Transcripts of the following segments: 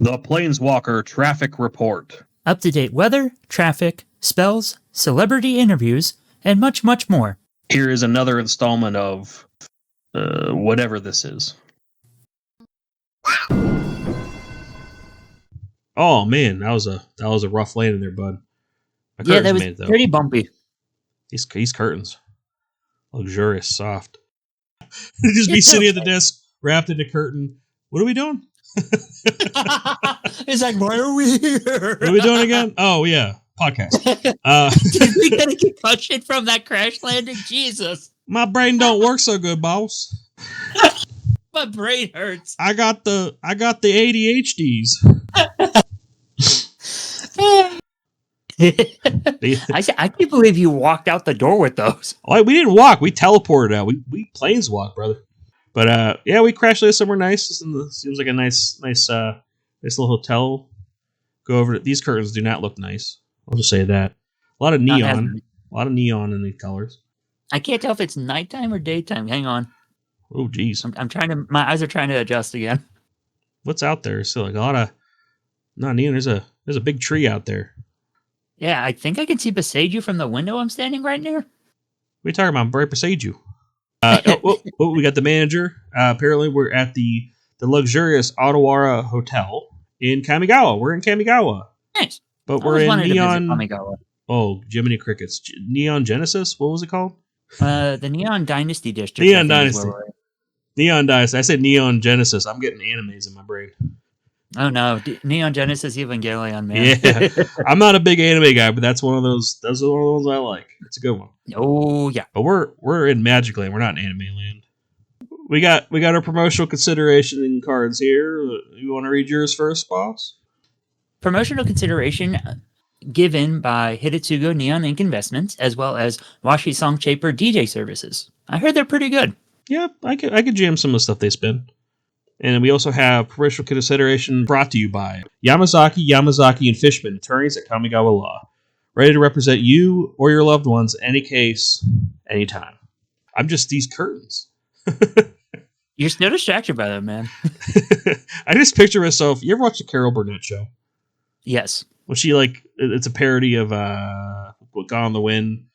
The Planeswalker Traffic Report. Up-to-date weather, traffic, spells, celebrity interviews, and much, much more. Here is another installment of whatever this is. Oh man, that was a rough landing there, bud. Yeah, that was pretty bumpy. These curtains, luxurious, soft. Just be sitting at the desk, wrapped in a curtain. What are we doing? It's like, why are we here? What are we doing again? Oh yeah, podcast. Did we get a concussion from that crash landing? Jesus, my brain don't work so good, boss. My brain hurts. I got the ADHDs. I can't believe you walked out the door with those. Oh, we didn't walk. We teleported out. We planeswalked, brother. But yeah, we crash landed somewhere nice. Seems like a nice little hotel. Go over to these curtains. Do not look nice. I'll just say that. A lot of neon. A lot of neon in these colors. I can't tell if it's nighttime or daytime. Hang on. Oh, geez. I'm trying to. My eyes are trying to adjust again. What's out there? So like a lot of not neon. There's a big tree out there. Yeah, I think I can see beside you from the window I'm standing right near. What are you talking about? I'm right beside you. We got the manager. Apparently, we're at the luxurious Otawara Hotel in Kamigawa. We're in Kamigawa. Nice. But we're in Neon. Kamigawa. Oh, Jiminy Crickets. Neon Genesis? What was it called? The Neon Dynasty District. Neon Dynasty. Neon Dynasty. I said Neon Genesis. I'm getting animes in my brain. Oh no, Neon Genesis Evangelion, man. Yeah, I'm not a big anime guy, but that's one of those. Those are one of the ones I like. It's a good one. Oh yeah, but we're in Magic Land. We're not in Anime Land. We got our promotional consideration cards here. You want to read yours first, boss? Promotional consideration given by Hidetsugo Neon Ink Investments, as well as Washi Song Shaper DJ Services. I heard they're pretty good. Yeah, I could jam some of the stuff they spin. And we also have promotional consideration brought to you by Yamazaki, and Fishman, attorneys at Kamigawa Law. Ready to represent you or your loved ones, any case, anytime. I'm just these curtains. You're still distracted by them, man. I just picture myself. You ever watch the Carol Burnett show? Yes. When she it's a parody of Gone in the Wind,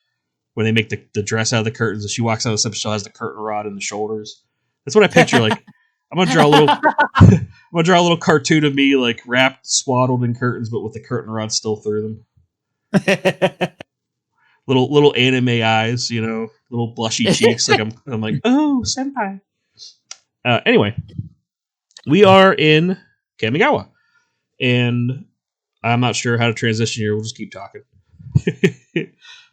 when they make the dress out of the curtains, and she walks out of the steps, she has the curtain rod in the shoulders. That's what I picture. Like, I'm gonna draw a little cartoon of me like wrapped, swaddled in curtains, but with the curtain rod still through them. little anime eyes, little blushy cheeks. Like I'm like, oh, senpai. Anyway, we are in Kamigawa, and I'm not sure how to transition here. We'll just keep talking.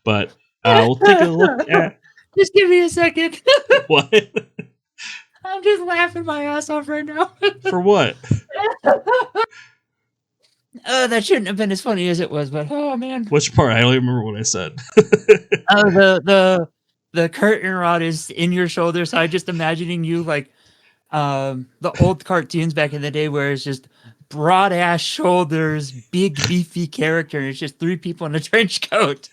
But we'll take a look at. Just give me a second. What? I'm just laughing my ass off right now. For what? Oh, that shouldn't have been as funny as it was, but oh man. Which part? I don't even remember what I said. The curtain rod is in your shoulder, so I'm just imagining you like the old cartoons back in the day where it's just broad ass shoulders, big beefy character, and it's just three people in a trench coat.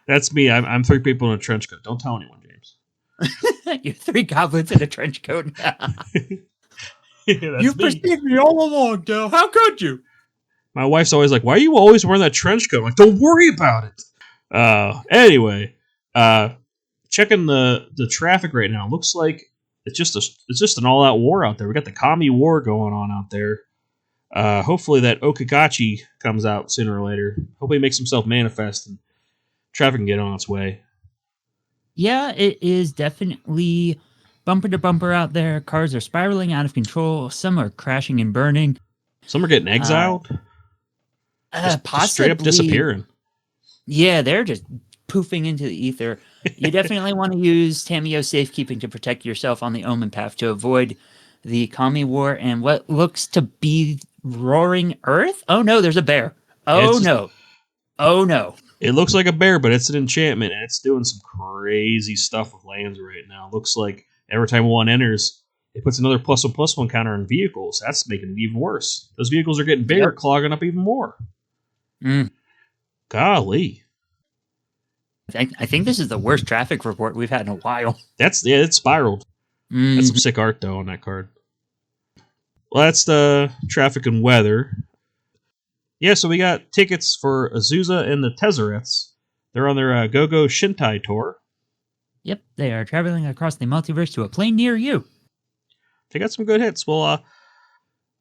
That's me. I'm three people in a trench coat. Don't tell anyone, James. You're three goblins in a trench coat. You perceived me all along, Dale. How could you? My wife's always like, "Why are you always wearing that trench coat?" I'm like, don't worry about it. Anyway, checking the traffic right now. Looks like it's just an all out war out there. We got the Kami War going on out there. Hopefully that Okagachi comes out sooner or later. Hopefully he makes himself manifest and traffic can get on its way. Yeah, it is definitely bumper to bumper out there. Cars are spiraling out of control. Some are crashing and burning. Some are getting exiled. Just straight up disappearing. Yeah, they're just poofing into the ether. You definitely want to use Tamiyo Safekeeping to protect yourself on the Omen Path to avoid the Kami War and what looks to be Roaring Earth. Oh no, there's a bear. Oh no. It looks like a bear, but it's an enchantment, and it's doing some crazy stuff with lands right now. Looks like every time one enters, it puts another +1/+1 counter on vehicles. That's making it even worse. Those vehicles are getting bigger, clogging up even more. Golly. I think this is the worst traffic report we've had in a while. It's spiraled. That's some sick art, though, on that card. Well, that's the traffic and weather. Yeah, so we got tickets for Azusa and the Tezzerets. They're on their Go-Go Shintai tour. Yep, they are traveling across the multiverse to a plane near you. They got some good hits. Well,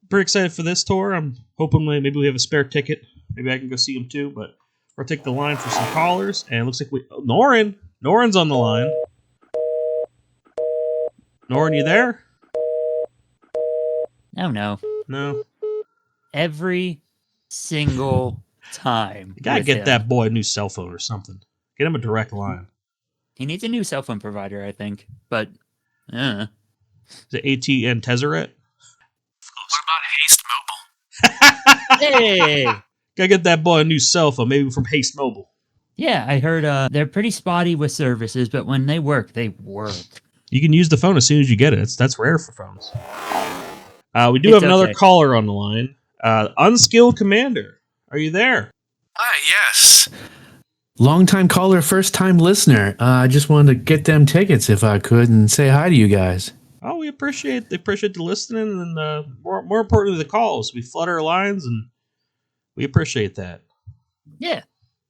pretty excited for this tour. I'm hoping maybe we have a spare ticket. Maybe I can go see them too. But we'll take the line for some callers. And it looks like Norin's on the line. Norin, you there? Oh, no. No. Every single time. You gotta with get him. that boy a new cell phone or something. Get him a direct line. He needs a new cell phone provider, I think. But, Is it AT and Tezzeret? What about Haste Mobile? hey! Gotta get that boy a new cell phone, maybe from Haste Mobile. Yeah, I heard they're pretty spotty with services, but when they work, they work. You can use the phone as soon as you get it. That's rare for phones. We do have another caller on the line. Unskilled Commander, are you there? Hi, yes. Long-time caller, first-time listener. I just wanted to get them tickets if I could and say hi to you guys. Oh, we appreciate the listening and more importantly the calls. We flood our lines and we appreciate that. Yeah.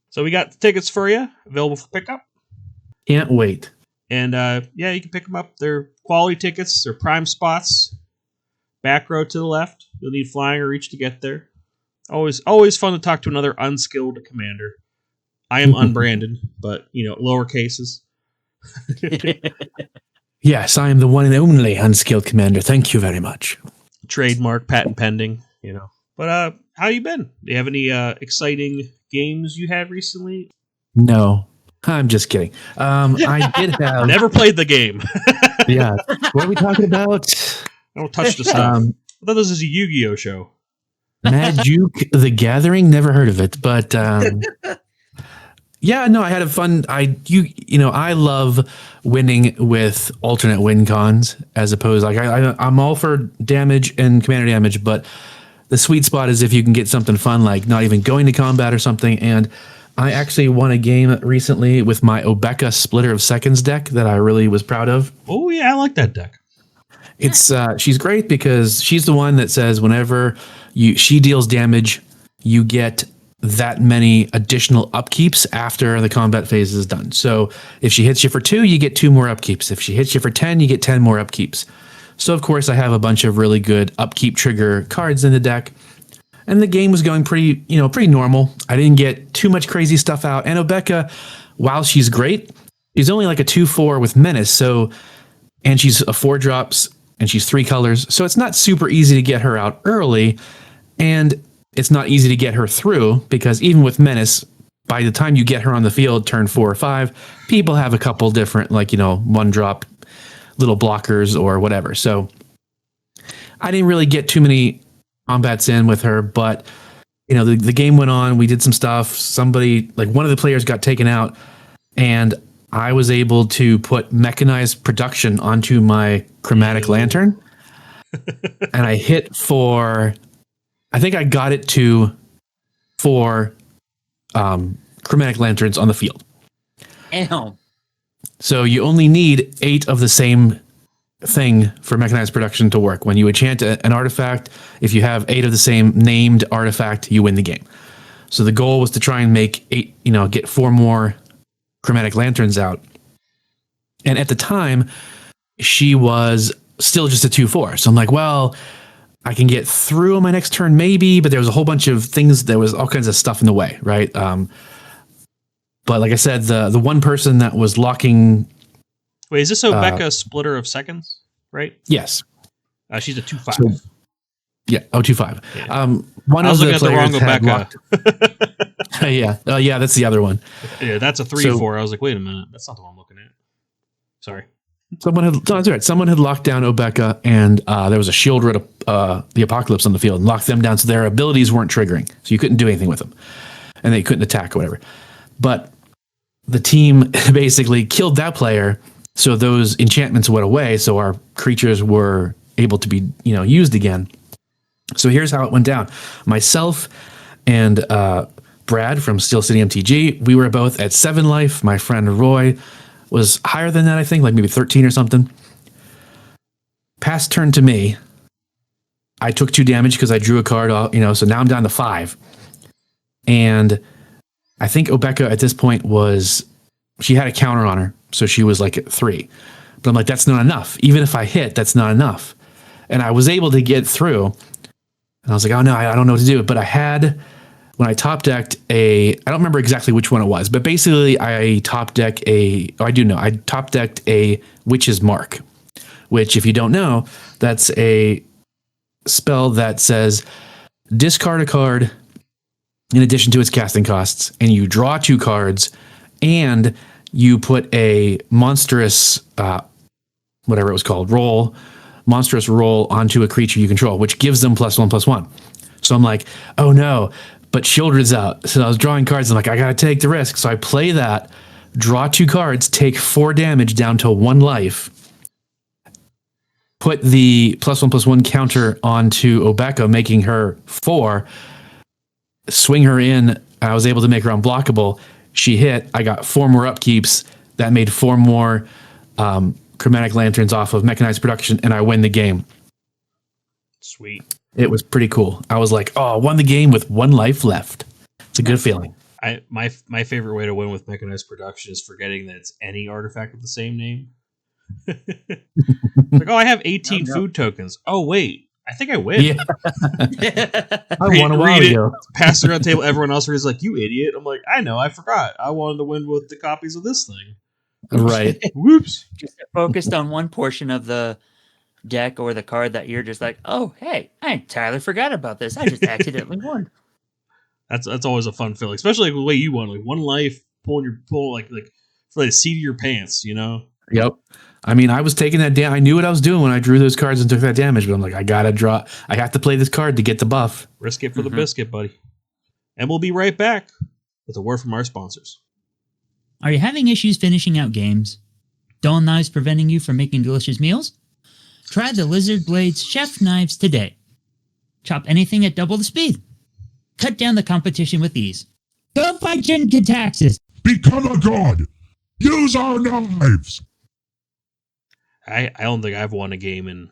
So we got the tickets for you available for pickup. Can't wait. And yeah, you can pick them up. They're quality tickets. They're prime spots. Back row to the left. You'll need flying or reach to get there. Always fun to talk to another unskilled commander. I am unbranded, but lower cases. Yes, I am the one and only unskilled commander. Thank you very much. Trademark, patent pending. But how you been? Do you have any exciting games you had recently? No, I'm just kidding. I did have. Never played the game. Yeah. What are we talking about? Don't touch the stuff. I thought this was a Yu-Gi-Oh show. Mad Juke the Gathering. Never heard of it, but yeah, no, I had a fun. I love winning with alternate win cons as opposed. Like I'm all for damage and commander damage, but the sweet spot is if you can get something fun, like not even going to combat or something. And I actually won a game recently with my Obeka Splitter of Seconds deck that I really was proud of. Oh yeah, I like that deck. It's she's great because she's the one that says whenever she deals damage, you get that many additional upkeeps after the combat phase is done. So if she hits you for 2, you get 2 more upkeeps. If she hits you for 10, you get 10 more upkeeps. So of course I have a bunch of really good upkeep trigger cards in the deck. And the game was going pretty normal. I didn't get too much crazy stuff out. And Obeka, while she's great, she's only like a 2/4 with Menace. And she's a 4-drops and she's 3 colors. So it's not super easy to get her out early. And it's not easy to get her through because even with Menace, by the time you get her on the field, turn 4 or 5, people have a couple different, 1-drop little blockers or whatever. So I didn't really get too many combats in with her, but the game went on. We did some stuff. Somebody, one of the players got taken out, and I was able to put mechanized production onto my chromatic lantern, and I hit for. I think I got it to 4 chromatic lanterns on the field. Damn. So you only need 8 of the same thing for mechanized production to work. When you enchant an artifact, if you have 8 of the same named artifact, you win the game. So the goal was to try and make 8, get 4 more chromatic lanterns out. And at the time, she was still just a 2/4. So I'm like, well, I can get through on my next turn, maybe, but there was a whole bunch of things. There was all kinds of stuff in the way, right? But like I said, the one person that was locking. Wait, is this Obeka Splitter of Seconds, right? Yes. She's a 2/5. So, yeah, 2/5. Yeah. One I was of looking the at the wrong players Obeka. yeah. Yeah, that's the other one. Yeah, that's a 3/4. I was like, wait a minute, that's not the one I'm looking at. Sorry. Someone had locked down Obeka, and there was a shield rid of the Apocalypse on the field and locked them down, so their abilities weren't triggering, so you couldn't do anything with them, and they couldn't attack or whatever. But the team basically killed that player, so those enchantments went away, so our creatures were able to be used again. So here's how it went down. Myself and Brad from Steel City MTG, we were both at 7 life. My friend Roy was higher than that, I think, like maybe 13 or something. Pass turn to me. I took 2 damage because I drew a card, so now I'm down to 5. And I think Obeka at this point she had a counter on her, so she was like at 3. But I'm like, that's not enough. Even if I hit, that's not enough. And I was able to get through. And I was like, oh no, I don't know what to do. But when I top decked I don't remember exactly which one it was, but basically I top decked I top decked a Witch's Mark, which if you don't know, that's a spell that says discard a card in addition to its casting costs, and you draw 2 cards, and you put a monstrous, whatever it was called, monstrous roll onto a creature you control, which gives them +1/+1. So I'm like, oh no, but Shieldred's out. So I was drawing cards. I'm like, I got to take the risk. So I play that, draw 2 cards, take 4 damage down to 1 life, put the +1/+1 counter onto Obeka, making her 4, swing her in. I was able to make her unblockable. She hit. I got 4 more upkeeps. That made 4 more Chromatic Lanterns off of Mechanized Production, and I win the game. Sweet. It was pretty cool. I was like, oh, I won the game with 1 life left. It's a good feeling. My favorite way to win with Mechanized Production is forgetting that it's any artifact with the same name. Like, I have 18 food tokens. Oh, wait. I think I win. Yeah. I won a while ago. Pass it around the table. Everyone else is like, you idiot. I'm like, I know. I forgot. I wanted to win with the copies of this thing. Right. Whoops. Just focused on one portion of the deck or the card that you're just like, oh, hey, I entirely forgot about this. I just accidentally won. That's always a fun feeling, especially the way you won. Like 1 life, pull like for the seat of your pants, you know? Yep. I mean, I was taking that damage. I knew what I was doing when I drew those cards and took that damage, but I'm like, I have to play this card to get the buff. Risk it for the biscuit, buddy. And we'll be right back with a word from our sponsors. Are you having issues finishing out games? Dull knives preventing you from making delicious meals? Try the Lizard Blades Chef Knives today. Chop anything at double the speed. Cut down the competition with ease. Don't fight and get taxes. Become a god. Use our knives. I don't think I've won a game in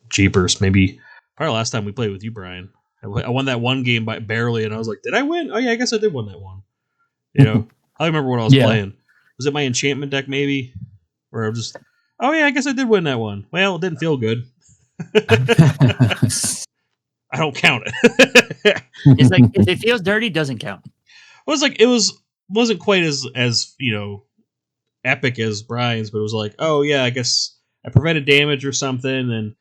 Jeepers. Maybe probably last time we played with you, Brian. I won that one game by barely, and I was like, did I win? Oh yeah, I guess I did win that one. You know, I don't remember what I was playing. Was it my enchantment deck maybe? Or I'm just, oh yeah, I guess I did win that one. Well, it didn't feel good. I don't count it. It's like, if it feels dirty, it doesn't count. It wasn't quite as epic as Brian's, but it was like, oh yeah, I guess I prevented damage or something, and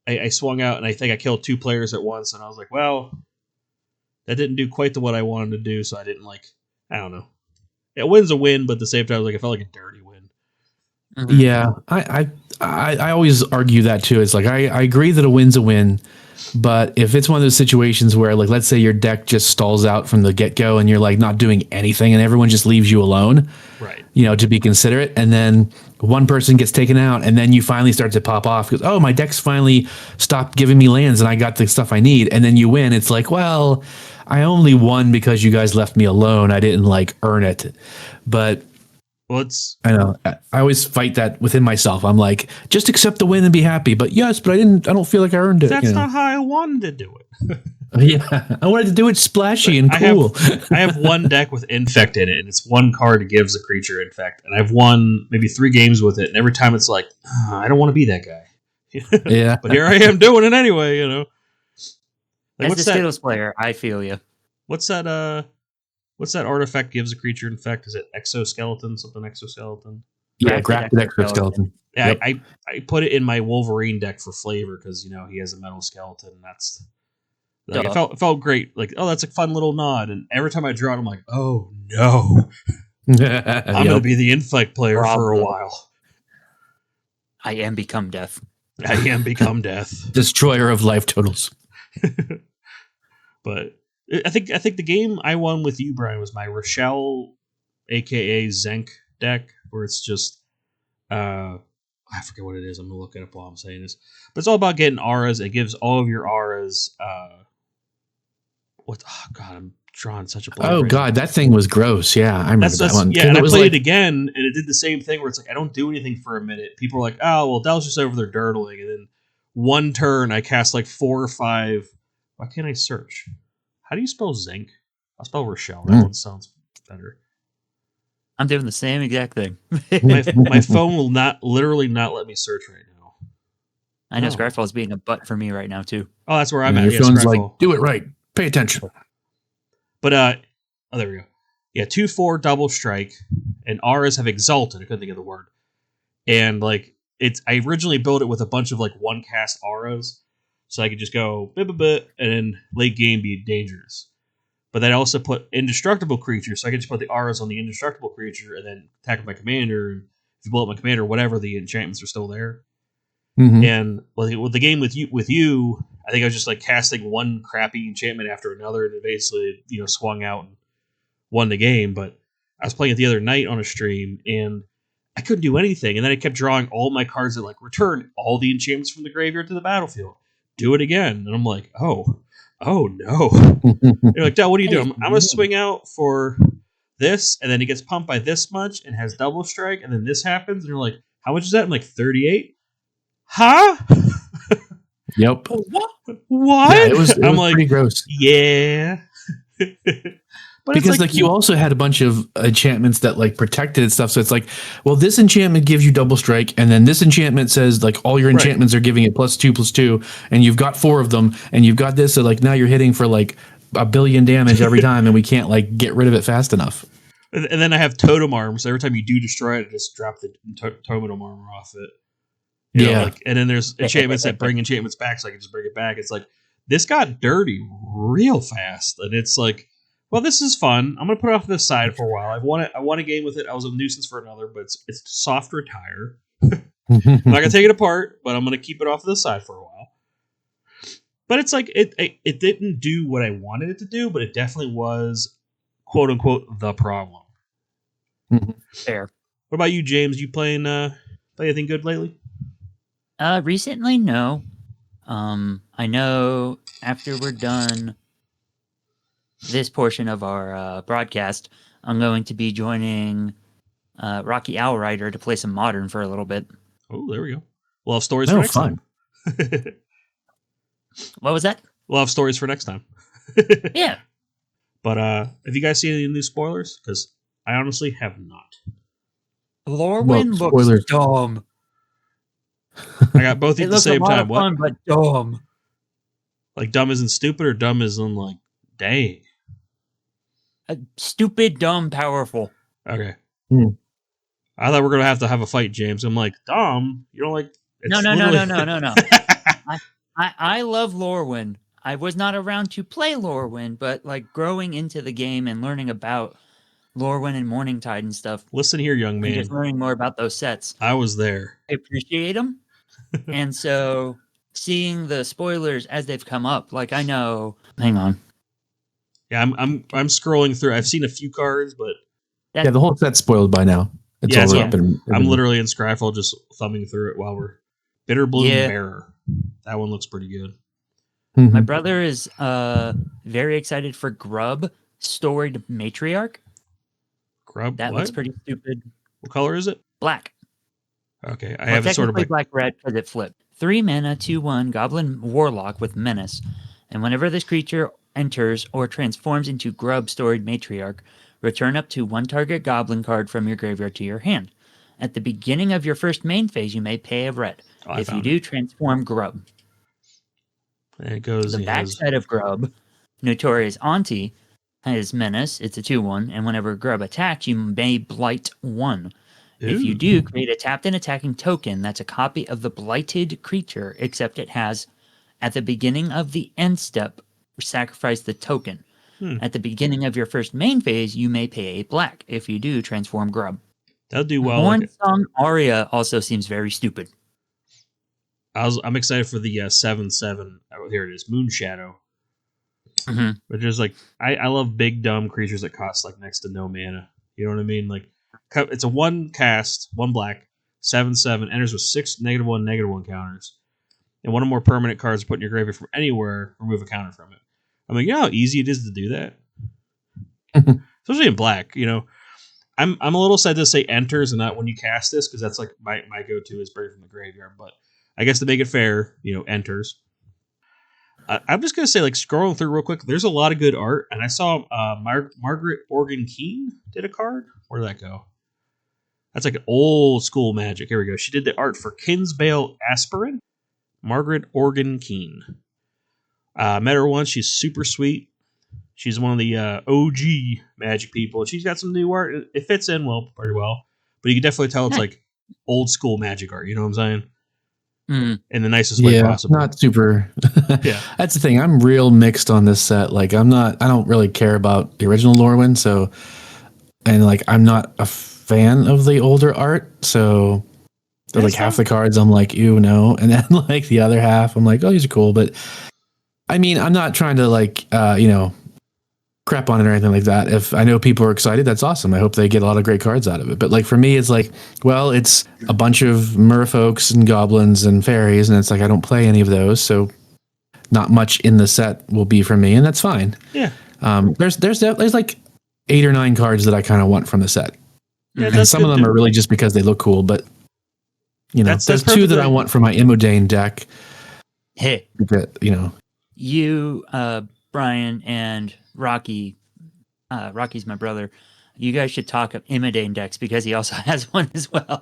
I swung out, and I think I killed 2 players at once, and I was like, well, that didn't do quite what I wanted to do, so I didn't I don't know. A win's a win, but at the same time, I felt like a dirty win. Mm-hmm. Yeah, I always argue that too. It's like I agree that a win's a win, but if it's one of those situations where, like, let's say your deck just stalls out from the get-go and you're like not doing anything and everyone just leaves you alone, right? You know, to be considerate, and then one person gets taken out, and then you finally start to pop off because, oh, my deck's finally stopped giving me lands and I got the stuff I need, and then you win. It's like, well, I only won because you guys left me alone. I didn't earn it. But I know I always fight that within myself. I'm like, just accept the win and be happy. But yes, but I don't feel like I earned it. That's not how I wanted to do it. Yeah, I wanted to do it splashy and cool. I have one deck with Infect in it, and it's 1 card gives a creature Infect, and I've won maybe 3 games with it, and every time it's like, I don't want to be that guy. Yeah, but here I am doing it anyway. You know. As a Skittles player, I feel you. What's that artifact gives a creature Infect? Is it exoskeleton? Something exoskeleton? Yeah, grafted exoskeleton. Yeah, yep. I put it in my Wolverine deck for flavor because he has a metal skeleton. And that's it felt great. Like, oh, that's a fun little nod. And every time I draw it, I'm like, oh no, I'm gonna be the Infect player for a while. I am become death. I am become death. Destroyer of life totals. But I think the game I won with you, Brian, was my Rochelle, aka Zenk deck, where it's just I forget what it is. I'm gonna look it up while I'm saying this. But it's all about getting auras. It gives all of your auras I'm drawing such a blank. Oh god, that thing was gross. Yeah, I remember that one. Yeah, and I played it again, and it did the same thing where it's like I don't do anything for a minute. People are like, oh well, that was just over there dirtling, and then one turn I cast like 4 or 5. Why can't I search? How do you spell zinc? I'll spell Rochelle. That one sounds better. I'm doing the same exact thing. My phone will literally not let me search right now. I know Oh. Scryfall is being a butt for me right now too. Oh, that's where I'm Yeah, at. your phone's Scryfall. like, do it right. Pay attention. But oh, there we go. Yeah, 2/4 double strike, and auras have exalted. I couldn't think of the word. And like I originally built it with a bunch of like one cast auras, so I could just go bit, and then late game be dangerous. But then I also put indestructible creatures, so I could just put the auras on the indestructible creature and then attack with my commander. And if you blow up my commander, whatever, the enchantments are still there. Mm-hmm. And with the game with you, I think I was just like casting one crappy enchantment after another, and it basically swung out and won the game. But I was playing it the other night on a stream, and I couldn't do anything. And then I kept drawing all my cards that like return all the enchantments from the graveyard to the battlefield. Do it again, and I'm like, oh no. You're like, Dad, what are you doing? I'm gonna swing out for this, and then it gets pumped by this much and has double strike, and then this happens, and you're like, how much is that? I'm like, 38. Huh? Yep. What? Yeah, it was I'm like, pretty gross. Yeah. But Because it's like you also had a bunch of enchantments that like protected and stuff. So it's like, well, this enchantment gives you double strike, and then this enchantment says like all your enchantments are giving it +2/+2, and you've got 4 of them, and you've got this. So like now you're hitting for like 1 billion damage every time, and we can't like get rid of it fast enough. And then I have totem arms. So every time you do destroy it, I just drop the totem armor off it. You know, like, and then there's enchantments that bring enchantments back, so I can just bring it back. It's like this got dirty real fast, and it's like, well, this is fun. I'm gonna put it off to the side for a while. I won a game with it. I was a nuisance for another, but it's soft retire. I'm not gonna take it apart, but I'm gonna keep it off to the side for a while. But it's like it didn't do what I wanted it to do, but it definitely was, quote unquote, the problem. Fair. What about you, James? You playing anything good lately? Recently, no. I know after we're done this portion of our broadcast, I'm going to be joining Rocky Owl Rider to play some Modern for a little bit. Oh, there we go. We'll have stories for next time. What was that? We'll have stories for next time. Yeah. But have you guys seen any new spoilers? Because I honestly have not. Lorwyn looks dumb. I got both at the same time. What? Fun, but dumb. Like dumb isn't stupid, or dumb isn't like, dang. Stupid, dumb, powerful. Okay. I thought we were gonna have to have a fight, James. I'm like, dumb. You don't like? No. I love Lorwyn. I was not around to play Lorwyn, but like growing into the game and learning about Lorwyn and Morningtide and stuff. Listen here, young man. And just learning more about those sets. I was there. I appreciate them. And so seeing the spoilers as they've come up, like I know. Hang on. Yeah, I'm scrolling through. I've seen a few cards, but the whole set's spoiled by now. It's all up and I'm literally in Scryfall just thumbing through it while we're Bitterbloom Bearer. That one looks pretty good. My brother is very excited for Grub Storied Matriarch. Grub? That looks pretty stupid. What color is it? Black. Okay, I have it sort of like black-red because it flipped. 3 mana, 2/1 Goblin Warlock with Menace, and whenever this creature enters or transforms into Grub Storied Matriarch, return up to 1 target Goblin card from your graveyard to your hand. At the beginning of your first main phase, you may pay a red. If you do, transform Grub. There it goes. The backside of Grub, Notorious Auntie, has Menace. It's a 2/1, and whenever Grub attacks, you may blight 1. If you do, create a tapped and attacking token that's a copy of the blighted creature, except it has, at the beginning of the end step, sacrifice the token. At the beginning of your first main phase, you may pay a black. If you do, transform Grub. That'll do well. Hornsong Aria also seems very stupid. I'm excited for the 7/7. Oh, here it is, Moonshadow. Which is like, I love big dumb creatures that cost like next to no mana. You know what I mean? Like, it's a 1 cast, 1 black, 7/7, enters with 6 -1/-1 counters, and 1 or more permanent cards put in your graveyard from anywhere, remove a counter from it. I'm like, you know how easy it is to do that? Especially in black, you know. I'm a little sad to say enters and not when you cast this, because that's like my go-to is bring from the graveyard, but I guess to make it fair, enters. I'm just gonna say, like, scrolling through real quick, there's a lot of good art, and I saw Margaret Organ Keene did a card. Where did that go? That's like old school Magic. Here we go. She did the art for Kinsbale Aspirin. Margaret Organ Keene. Met her once. She's super sweet. She's one of the OG Magic people. She's got some new art. It fits in pretty well. But you can definitely tell it's like old school Magic art. You know what I'm saying? In the nicest way possible. Not super. Yeah. That's the thing. I'm real mixed on this set. Like, I don't really care about the original Lorwyn. So, and like, I'm not a fan of the older art. So, like half the cards, I'm like, ew, no. And then like the other half, I'm like, oh, these are cool. But I mean, I'm not trying to like, crap on it or anything like that. If I know people are excited, that's awesome. I hope they get a lot of great cards out of it. But like for me, it's like, well, it's a bunch of merfolks and goblins and fairies, and it's like I don't play any of those, so not much in the set will be for me, and that's fine. Yeah. There's like 8 or 9 cards that I kind of want from the set, Yeah, and some of them are really just because they look cool. But there's 2 that I want for my Immodane deck. Hey, you Brian and Rocky, Rocky's my brother. You guys should talk up Immodane decks because he also has one as well.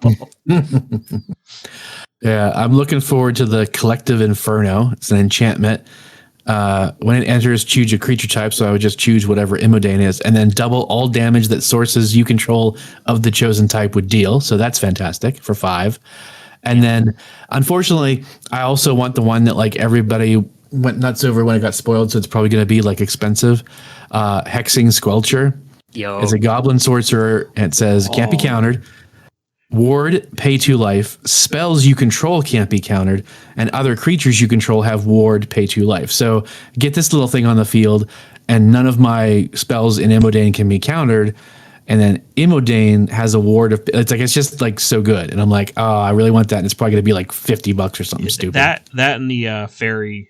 Yeah, I'm looking forward to the Collective Inferno. It's an enchantment. When it enters, choose a creature type. So I would just choose whatever Immodane is, and then double all damage that sources you control of the chosen type would deal. So that's fantastic for 5. And then, unfortunately, I also want the one that like everybody went nuts over when it got spoiled, so it's probably going to be like expensive. Hexing Squelcher is a goblin sorcerer, and it says can't be countered. Ward, pay 2 life. Spells you control can't be countered, and other creatures you control have ward, pay 2 life. So get this little thing on the field, and none of my spells in Immodane can be countered. And then Immodane has a ward of, it's just like so good, and I'm like, oh, I really want that, and it's probably going to be like $50 or something stupid. That and the fairy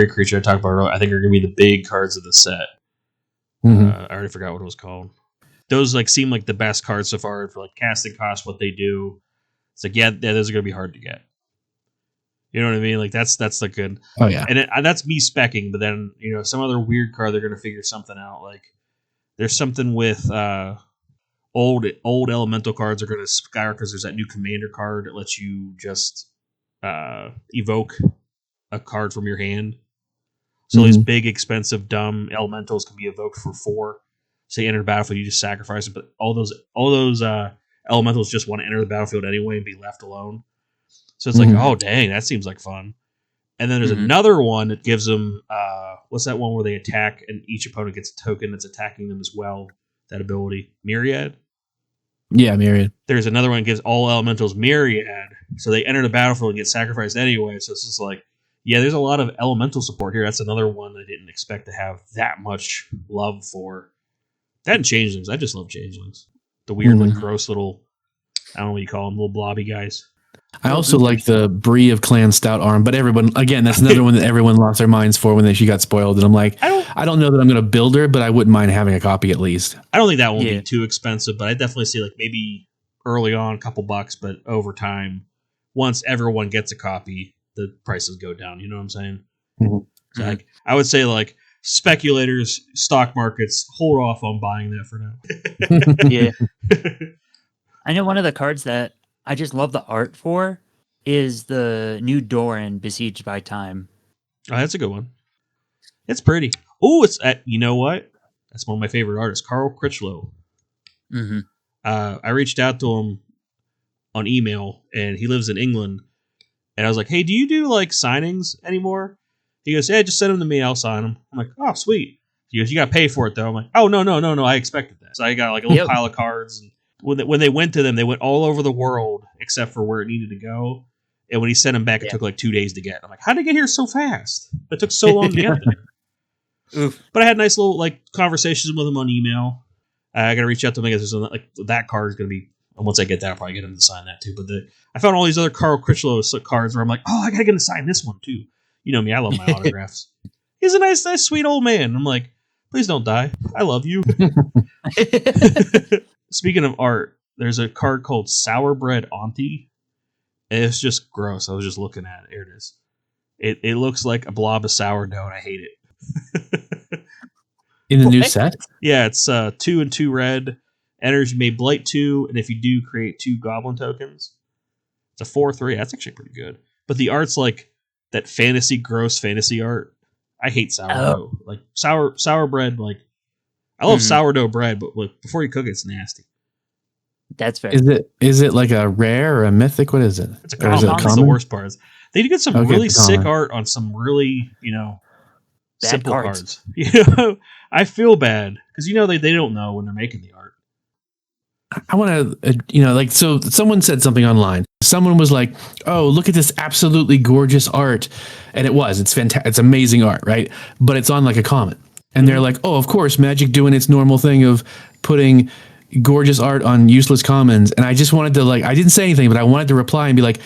creature I talked about earlier, I think are going to be the big cards of the set. I already forgot what it was called. Those like seem like the best cards so far for like casting cost, what they do. It's like, yeah, those are going to be hard to get. You know what I mean? Like that's like good. Oh yeah, and that's me specking. But then some other weird card they're going to figure something out. Like there's something with old elemental cards are going to skyrocket because there's that new commander card that lets you just evoke a card from your hand. So these big, expensive, dumb elementals can be evoked for 4. So you enter the battlefield, you just sacrifice them. But all those elementals just want to enter the battlefield anyway and be left alone. So it's like, oh dang, that seems like fun. And then there's another one that gives them what's that one where they attack and each opponent gets a token that's attacking them as well? That ability, Myriad. Yeah, Myriad. There's another one that gives all elementals Myriad, so they enter the battlefield and get sacrificed anyway. So it's just like, yeah, there's a lot of elemental support here. That's another one I didn't expect to have that much love for. That and Changelings. I just love Changelings. The weird, like, gross little, I don't know what you call them, little blobby guys. I also like the Bree of Clan Stout Arm, but everyone, again, that's another one that everyone lost their minds for when she got spoiled. And I'm like, I don't know that I'm going to build her, but I wouldn't mind having a copy at least. I don't think that won't be too expensive, but I definitely see like maybe early on a couple bucks, but over time, once everyone gets a copy, the prices go down. You know what I'm saying? So like, I would say like speculators, stock markets, hold off on buying that for now. Yeah. I know one of the cards that I just love the art for is the new Doran, Besieged by Time. Oh, that's a good one. It's pretty. Oh, it's you know what? That's one of my favorite artists, Carl Critchlow. I reached out to him on email, and he lives in England. And I was like, "Hey, do you do like signings anymore?" He goes, "Yeah, just send them to me. I'll sign them." I'm like, "Oh, sweet." He goes, "You got to pay for it though." I'm like, "Oh, no. I expected that." So I got like a little pile of cards. And when they went to them, they went all over the world except for where it needed to go. And when he sent them back, it took like 2 days to get. I'm like, "How did it get here so fast? It took so long to get there." Oof. But I had nice little like conversations with him on email. I got to reach out to him because there's like that card is going to be. And once I get that, I'll probably get him to sign that too. But I found all these other Carl Critchlow cards where I'm like, oh, I got to get him to sign this one too. You know me, I love my autographs. He's a nice, sweet old man. I'm like, please don't die. I love you. Speaking of art, there's a card called Sour Bread Auntie. And it's just gross. I was just looking at it. Here it is. It looks like a blob of sourdough, and I hate it. In the new set? Yeah, it's 2 and 2 red. Enters, you may blight 2, and if you do, create 2 goblin tokens. It's a 4/3. That's actually pretty good. But the art's like that gross fantasy art. I hate sourdough. Like sour bread. Like I love sourdough bread, but like, before you cook it, it's nasty. That's fair. Is it like a rare or a mythic? What is it? It's a common. That's the worst part. They get some really sick art on some really, Bad simple cards. I feel bad because they don't know when they're making the art. I want to, so someone said something online. Someone was like, "Oh, look at this absolutely gorgeous art," and it was. It's fantastic. It's amazing art, right? But it's on like a comet, and they're like, "Oh, of course, Magic doing its normal thing of putting gorgeous art on useless commons." And I just wanted to I didn't say anything, but I wanted to reply and be like,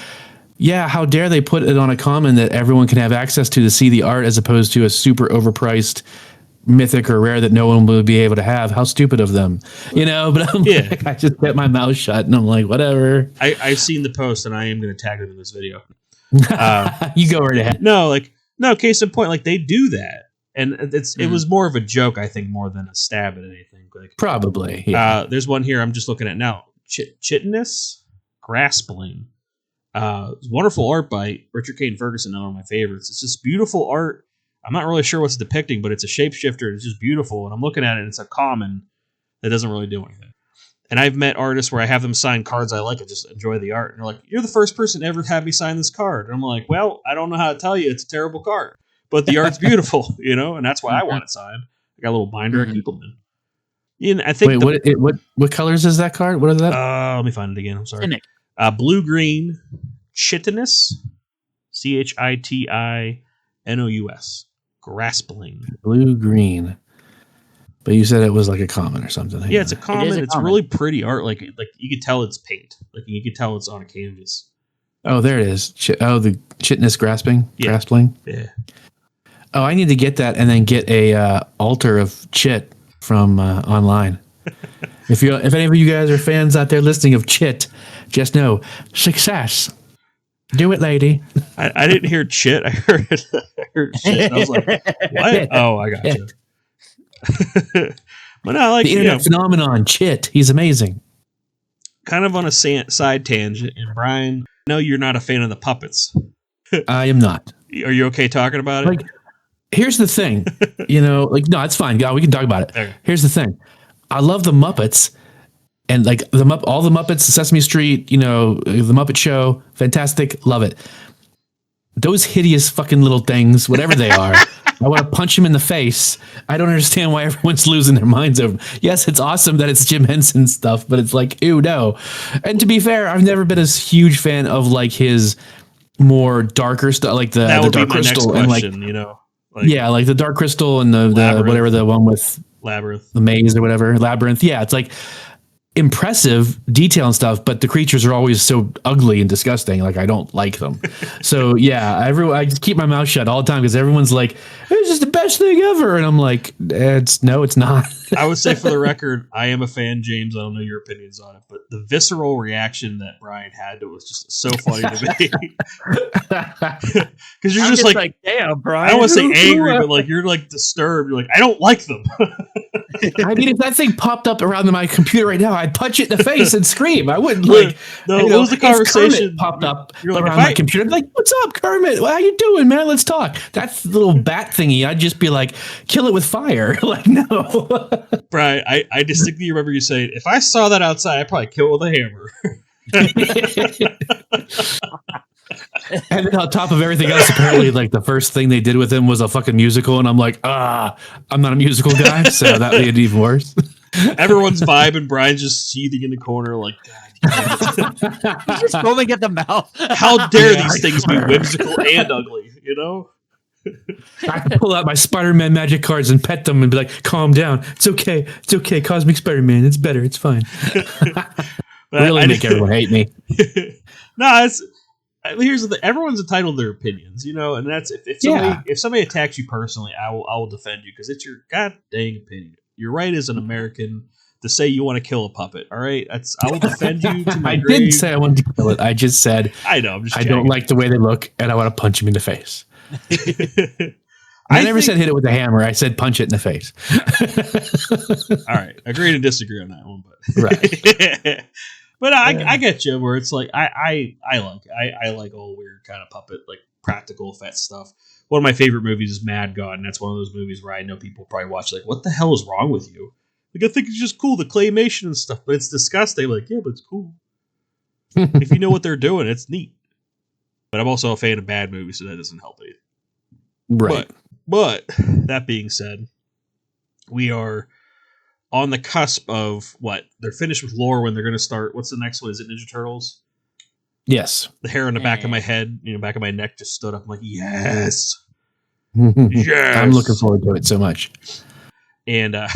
"Yeah, how dare they put it on a common that everyone can have access to see the art as opposed to a super overpriced mythic or rare that no one will be able to have. How stupid of them." But I'm like, I just kept my mouth shut and I'm like, whatever. I've seen the post and I am going to tag them in this video. You go right ahead. No, case in point, they do that. And it was more of a joke, I think, more than a stab at anything. Probably. Yeah. There's one here I'm just looking at now. Chitinous Graspling. Wonderful art by Richard Kane Ferguson, one of my favorites. It's just beautiful art. I'm not really sure what's depicting, but it's a shapeshifter. And it's just beautiful. And I'm looking at it, and it's a common that doesn't really do anything. And I've met artists where I have them sign cards I like and just enjoy the art. And they're like, "You're the first person to ever have me sign this card." And I'm like, "Well, I don't know how to tell you. It's a terrible card. But the art's beautiful, and that's why I want it signed." I got a little binder. I keep them in. I think. Wait, what colors is that card? What is that? Let me find it again. I'm sorry. Blue-green Chitinous. Chitinous. Graspling. Blue-green. But you said it was like a common or something. Yeah, it's a common. It's really pretty art. Like you could tell it's paint. You could tell it's on a canvas. Oh, there it is. The Chitinous Graspling. Yeah. Oh, I need to get that and then get a altar of Chit from online. If any of you guys are fans out there listening of Chit, just know success. Do it, lady. I didn't hear Chit. I heard shit. I was like, what? Oh, I got you. But no, the internet phenomenon, Chit. He's amazing. Kind of on a side tangent, and Brian, no, you're not a fan of the puppets. I am not. Are you okay talking about it? Here's the thing, no, it's fine. God, we can talk about it. Okay. Here's the thing. I love the Muppets and all the Muppets, Sesame Street, the Muppet Show. Fantastic. Love it. Those hideous fucking little things, whatever they are, I want to punch them in the face. I don't understand why everyone's losing their minds over them. Yes, it's awesome that it's Jim Henson stuff, but it's like, ew, no. And to be fair, I've never been a huge fan of his more darker stuff, like the Dark Crystal and like the Dark Crystal and the whatever the one with Labyrinth, the maze or whatever, Labyrinth. Yeah, it's like impressive detail and stuff, but the creatures are always so ugly and disgusting. I don't like them. So yeah, I just keep my mouth shut all the time because everyone's like, "It's just the best thing ever," and I'm like, it's not. I would say, for the record, I am a fan, James. I don't know your opinions on it, but the visceral reaction that Brian had was just so funny to me. Because you're just like, damn, Brian. I don't want to say angry, but you're disturbed. You're like, I don't like them. I mean, if that thing popped up around my computer right now, I'd punch it in the face and scream. I wouldn't what was the conversation? Popped up around my computer. I'd be like, "What's up, Kermit? How you doing, man? Let's talk." That's the little bat thingy. I'd just be like, "Kill it with fire." No. Brian, I distinctly remember you saying, "If I saw that outside, I'd probably kill it with a hammer." And then on top of everything else, apparently, the first thing they did with him was a fucking musical, and I'm like, I'm not a musical guy, so that made it even worse. Everyone's vibing. Brian's just seething in the corner, like, God. He's just foaming at the mouth. How dare these things be whimsical and ugly? I can pull out my Spider-Man magic cards and pet them and be like, "Calm down. It's okay. It's okay. Cosmic Spider-Man. It's better. It's fine." Really make everyone hate me. No, here's the thing. Everyone's entitled to their opinions, and that's if somebody attacks you personally, I will defend you because it's your god dang opinion. You're right as an American to say you want to kill a puppet. All right, I will defend you to my I grave. didn't say I wanted to kill it. I just said I know. I'm just. I don't like the way they look, and I want to punch him in the face. I never said hit it with a hammer. I said punch it in the face. All right, agree to disagree on that one, but Right. But I get you where it's like I like all weird kind of puppet like practical effects stuff. One of my favorite movies is Mad God, and that's one of those movies where I know people probably watch like, what the hell is wrong with you? Like, I think it's just cool, the claymation and stuff, but it's disgusting. Like, yeah, but it's cool. If you know what they're doing, it's neat. But I'm also a fan of bad movies, so that doesn't help either. Right. But that being said, we are on the cusp of what? They're finished with lore when they're going to start. What's the next one? Is it Ninja Turtles? Yes. The hair on the back of my head, back of my neck just stood up. I'm like, yes. Yes. I'm looking forward to it so much. And I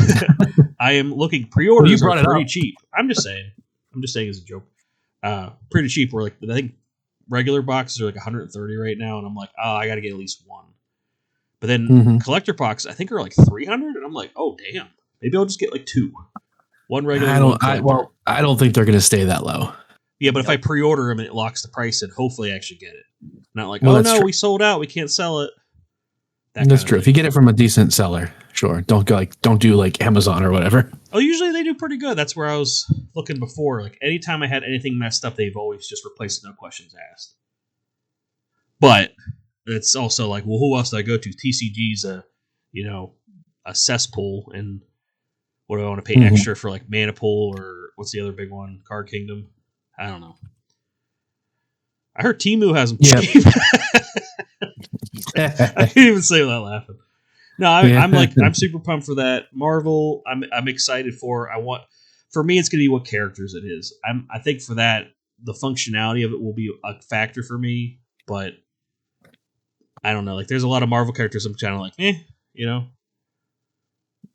am looking pre-orders. You brought are it pretty up. cheap. I'm just saying as a joke. Pretty cheap. We're like, I think regular boxes are like 130 right now, and I'm like, oh, I got to get at least one. But then collector boxes, I think, are like 300, and I'm like, oh damn, maybe I'll just get like two. One regular. I don't think they're going to stay that low. Yeah, but if I pre-order them and it locks the price, and hopefully I actually get it. Not like, Well, oh that's no, true. we sold out, we can't sell it. That's true. If you get it from a decent seller, sure. Don't do like Amazon or whatever. Oh, usually they do pretty good. That's where I was looking before. Like anytime I had anything messed up, they've always just replaced it, no questions asked. But it's also like, well, who else do I go to? TCG's a cesspool, and what do I want to pay extra for, like Mana Pool, or what's the other big one? Card Kingdom. I don't know. I heard Temu has them cheap. I didn't even say that laughing. No, I'm super pumped for that. Marvel, I'm excited for. For me, it's gonna be what characters it is. I think for that, the functionality of it will be a factor for me, but I don't know. Like, there's a lot of Marvel characters I'm kind of like,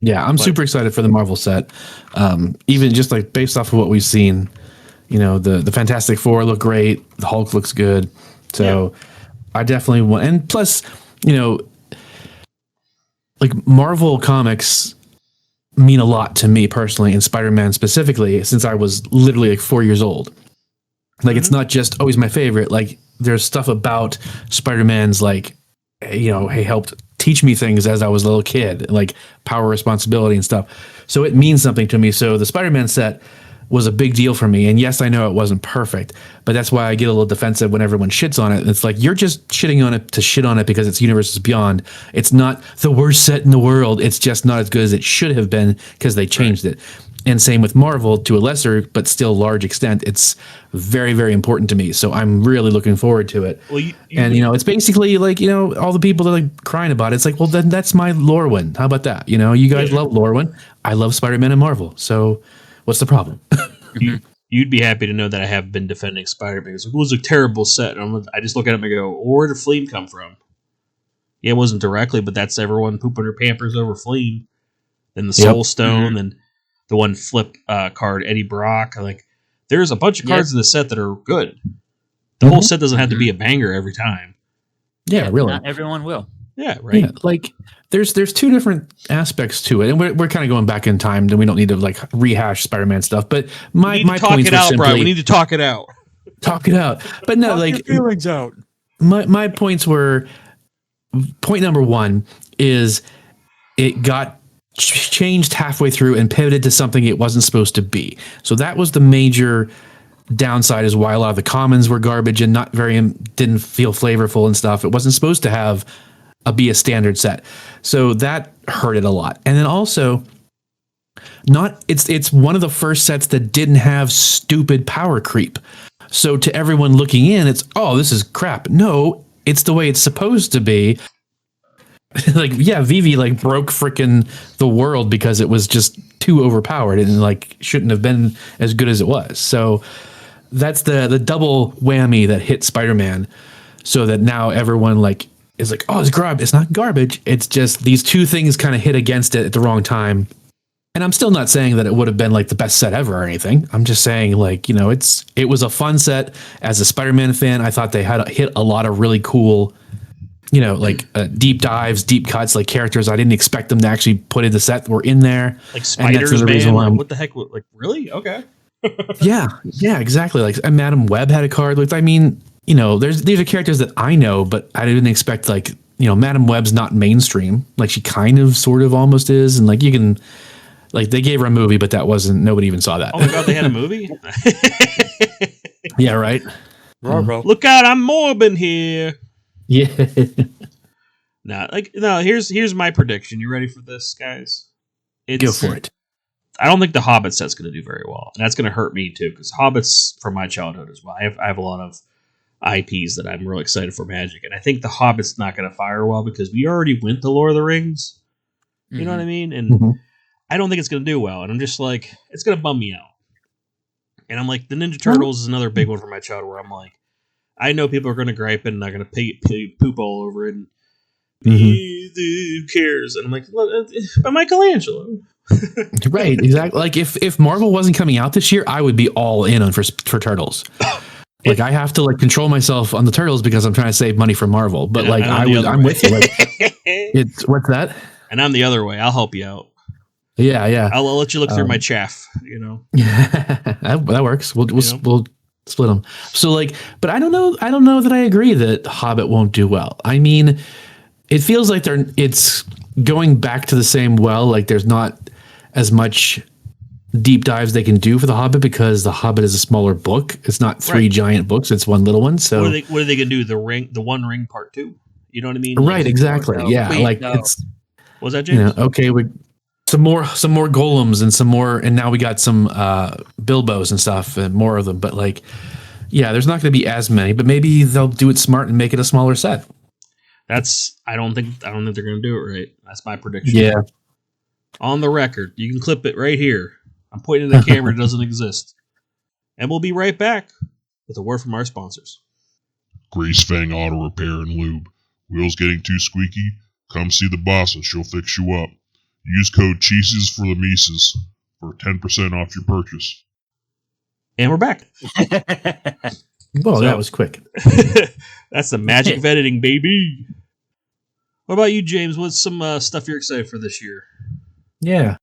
Yeah, I'm super excited for the Marvel set. Even just like based off of what we've seen, the Fantastic Four look great. The Hulk looks good. So I definitely want, and plus, like Marvel comics mean a lot to me personally, and Spider-Man specifically, since I was literally like 4 years old. Like, it's not just always my favorite. Like, there's stuff about Spider-Man's, like, he helped teach me things as I was a little kid, like power, responsibility, and stuff. So it means something to me. So the Spider-Man set was a big deal for me. And yes, I know it wasn't perfect, but that's why I get a little defensive when everyone shits on it. It's like, you're just shitting on it to shit on it because it's Universes Beyond. It's not the worst set in the world. It's just not as good as it should have been because they changed it. And same with Marvel to a lesser, but still large extent. It's very, very important to me. So I'm really looking forward to it. Well, it's basically like, all the people that are like crying about it. It's like, well, then that's my Lorwyn. How about that? You guys love Lorwyn. I love Spider-Man and Marvel. So what's the problem? You'd be happy to know that I have been defending Spider-Man. It was a terrible set. And I just look at him and go, where did Fleam come from? Yeah, it wasn't directly, but that's everyone pooping their pampers over Fleam. Then the Soul Stone, and the one flip card, Eddie Brock. Like, there's a bunch of cards in the set that are good. The whole set doesn't have to be a banger every time. Yeah, really. Not everyone will. Yeah, right. Yeah, like there's two different aspects to it, and we're kind of going back in time, and we don't need to like rehash Spider-Man stuff. But my points were simply, Brian. We need to talk it out. Talk it out. But no, like your feelings out. My points were, point number one is it got changed halfway through and pivoted to something it wasn't supposed to be. So that was the major downside, is why a lot of the commons were garbage and not didn't feel flavorful and stuff. It wasn't supposed to be a standard set. So that hurt it a lot. And then also, it's one of the first sets that didn't have stupid power creep. So to everyone looking in, it's, oh, this is crap. No, it's the way it's supposed to be. Like, yeah, Vivi like broke freaking the world because it was just too overpowered and like shouldn't have been as good as it was. So that's the double whammy that hit Spider-Man, so that now everyone like is like, oh, it's garbage. It's not garbage. It's just these two things kind of hit against it at the wrong time. And I'm still not saying that it would have been like the best set ever or anything. I'm just saying, like, it was a fun set. As a Spider-Man fan, I thought they had hit a lot of really cool deep dives, deep cuts, like characters I didn't expect them to actually put in the set were in there. Like spiders, man. Like, what the heck? Like, really? Okay. yeah, exactly. Like, and Madam Web had a card. Like, I mean, these are characters that I know, but I didn't expect, like, Madam Web's not mainstream. Like, she kind of, sort of, almost is, and like you can, like, they gave her a movie, but that wasn't. Nobody even saw that. Oh my god, they had a movie. Yeah, right. Look out! I'm Morbin here. Yeah. No. Here's my prediction. You ready for this, guys? Go for it. I don't think the Hobbit set's going to do very well, and that's going to hurt me too, because Hobbits from my childhood as well. I have a lot of IPs that I'm really excited for Magic, and I think the Hobbit's not going to fire well because we already went to Lord of the Rings. You know what I mean? And I don't think it's going to do well, and I'm just like, it's going to bum me out. And I'm like, the Ninja Turtles is another big one for my childhood, where I'm like, I know people are going to gripe it and they're going to poop all over it. And who cares? And I'm like, well, by Michelangelo. Right, exactly. Like, if Marvel wasn't coming out this year, I would be all in on for Turtles. Like, I have to, like, control myself on the Turtles because I'm trying to save money for Marvel. But like, I'm with you. Like, it's what's that? And I'm the other way. I'll help you out. Yeah. I'll let you look through my chaff. that works. We'll split them. So, like, but I don't know that I agree that Hobbit won't do well. I mean, it feels like it's going back to the same well. Like, there's not as much deep dives they can do for the Hobbit because the Hobbit is a smaller book. It's not three giant books. It's one little one. So what are they gonna do? The One Ring Part 2? You know what I mean? Right. Exactly. It's. Was that James? Okay. Some more golems and some more, and now we got some Bilbos and stuff and more of them. But like, yeah, there's not going to be as many. But maybe they'll do it smart and make it a smaller set. I don't think they're going to do it right. That's my prediction. Yeah. On the record, you can clip it right here. I'm pointing at the camera; it doesn't exist. And we'll be right back with a word from our sponsors. Grace Fang Auto Repair and Lube. Wheels getting too squeaky? Come see the boss and she'll fix you up. Use code CHEESES for the Mises for 10% off your purchase. And we're back. Well, that was quick. That's the magic of editing, baby. What about you, James? What's some stuff you're excited for this year? Yeah.